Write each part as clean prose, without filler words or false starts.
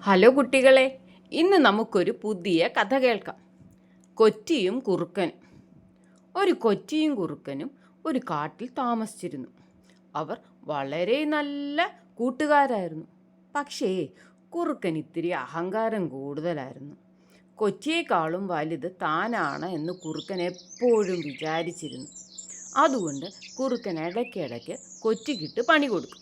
Hello കുട്ടികളെ, ഇന്ന് നമുക്കൊരു പുതിയ കഥ കേൾക്കാം. കൊറ്റിയും കുറുക്കനും. ഒരു കൊറ്റിയും കുറുക്കനും ഒരു കാട്ടിൽ താമസിച്ചിരുന്നു. അവർ വളരെ നല്ല കൂട്ടുകാരായിരുന്നു. പക്ഷേ കുറുക്കൻ ഇത്തിരി അഹങ്കാരം കൂടുതലായിരുന്നു. കൊറ്റിയേക്കാളും വലുത് താനാണ് എന്ന് കുറുക്കൻ എപ്പോഴും വിചാരിച്ചിരുന്നു. അതുകൊണ്ട് കുറുക്കൻ ഇടയ്ക്കിടയ്ക്ക് കൊറ്റിക്കിട്ട് പണി കൊടുക്കും.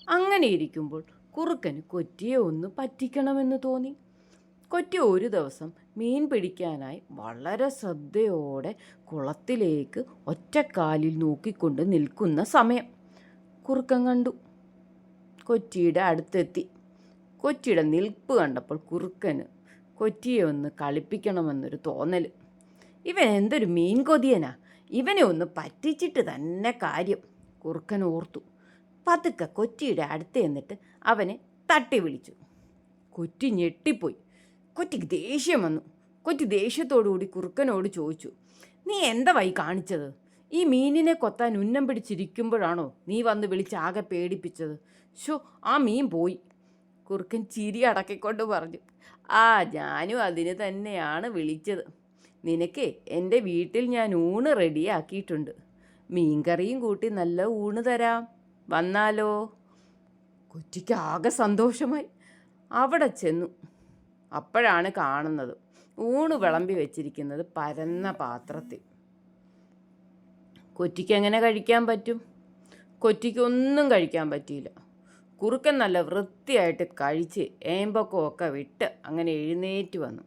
അങ്ങനെ ഇരിക്കുമ്പോൾ കുറുക്കന് കൊറ്റിയെ ഒന്ന് പറ്റിക്കണമെന്ന് തോന്നി. കൊറ്റി ഒരു ദിവസം മീൻ പിടിക്കാനായി വളരെ ശ്രദ്ധയോടെ കുളത്തിലേക്ക് ഒറ്റക്കാലിൽ നോക്കിക്കൊണ്ട് നിൽക്കുന്ന സമയം കുറുക്കൻ കണ്ടു. കൊറ്റിയുടെ അടുത്തെത്തി. കൊറ്റിയുടെ നിൽപ്പ് കണ്ടപ്പോൾ കുറുക്കന് കൊറ്റിയെ ഒന്ന് കളിപ്പിക്കണമെന്നൊരു തോന്നൽ. ഇവൻ എന്തൊരു മീൻ കൊതിയനാ, ഇവനെ ഒന്ന് പറ്റിച്ചിട്ട് തന്നെ കാര്യം, കുറുക്കൻ ഓർത്തു. പതുക്കെ കൊറ്റിയുടെ അടുത്ത് എന്നിട്ട് അവനെ തട്ടി വിളിച്ചു. കൊറ്റി ഞെട്ടിപ്പോയി. കൊറ്റിക്ക് ദേഷ്യം വന്നു. കൊറ്റി ദേഷ്യത്തോടുകൂടി കുറുക്കനോട് ചോദിച്ചു, നീ എന്താ വൈ കാണിച്ചത്? ഈ മീനിനെ കൊത്താൻ ഉന്നം പിടിച്ചിരിക്കുമ്പോഴാണോ നീ വന്ന് വിളിച്ച് ആകെ പേടിപ്പിച്ചത്? ഷോ, ആ മീൻ പോയി. കുറുക്കൻ ചിരി അടക്കിക്കൊണ്ട് പറഞ്ഞു, ഞാനും അതിന് തന്നെയാണ് വിളിച്ചത്. നിനക്ക് എൻ്റെ വീട്ടിൽ ഞാൻ ഊണ് റെഡിയാക്കിയിട്ടുണ്ട്. മീൻകറിയും കൂട്ടി നല്ല ഊണ് തരാം, വന്നാലോ? കൊറ്റിക്ക് ആകെ സന്തോഷമായി. അവിടെ ചെന്നു. അപ്പോഴാണ് കാണുന്നത് ഊണ് വിളമ്പി വെച്ചിരിക്കുന്നത് പരന്ന പാത്രത്തിൽ. കൊറ്റിക്ക് എങ്ങനെ കഴിക്കാൻ പറ്റും? കൊറ്റിക്കൊന്നും കഴിക്കാൻ പറ്റിയില്ല. കുറുക്കൻ നല്ല വൃത്തിയായിട്ട് കഴിച്ച് ഏമ്പക്കമൊക്കെ വിട്ട് അങ്ങനെ എഴുന്നേറ്റ് വന്നു.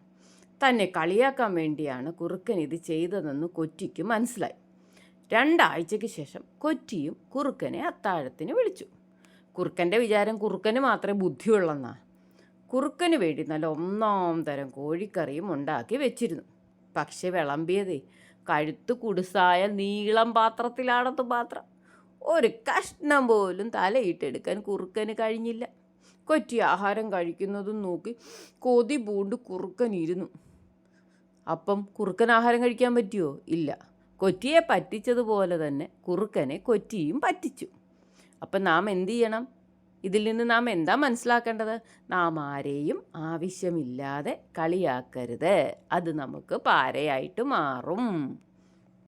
തന്നെ കളിയാക്കാൻ വേണ്ടിയാണ് കുറുക്കൻ ഇത് ചെയ്തതെന്ന് കൊറ്റിക്ക് മനസ്സിലായി. 2 ആഴ്ചയ്ക്ക് ശേഷം കൊറ്റിയും കുറുക്കനെ അത്താഴത്തിന് വിളിച്ചു. കുറുക്കൻ്റെ വിചാരം കുറുക്കന് മാത്രമേ ബുദ്ധിയുള്ളെന്നാ. കുറുക്കന് വേണ്ടി നല്ല 1-ാം തരം കോഴിക്കറിയും ഉണ്ടാക്കി വെച്ചിരുന്നു. പക്ഷെ വിളമ്പിയതേ കഴുത്ത് കുടുസായ നീളം പാത്രത്തിലാണത് മാത്രം. ഒരു കഷ്ണം പോലും തലയിട്ടെടുക്കാൻ കുറുക്കന് കഴിഞ്ഞില്ല. കൊറ്റി ആഹാരം കഴിക്കുന്നതും നോക്കി കൊതി പൂണ്ട് കുറുക്കൻ ഇരുന്നു. അപ്പം കുറുക്കൻ ആഹാരം കഴിക്കാൻ പറ്റുമോ? ഇല്ല. കൊറ്റിയെ പറ്റിച്ചതുപോലെ തന്നെ കുറുക്കനെ കൊറ്റിയും പറ്റിച്ചു. അപ്പം നാം എന്ത് ചെയ്യണം? ഇതിൽ നിന്ന് നാം എന്താ മനസ്സിലാക്കേണ്ടത്? നാം ആരെയും ആവശ്യമില്ലാതെ കളിയാക്കരുത്. അത് നമുക്ക് പാരയായിട്ട് മാറും.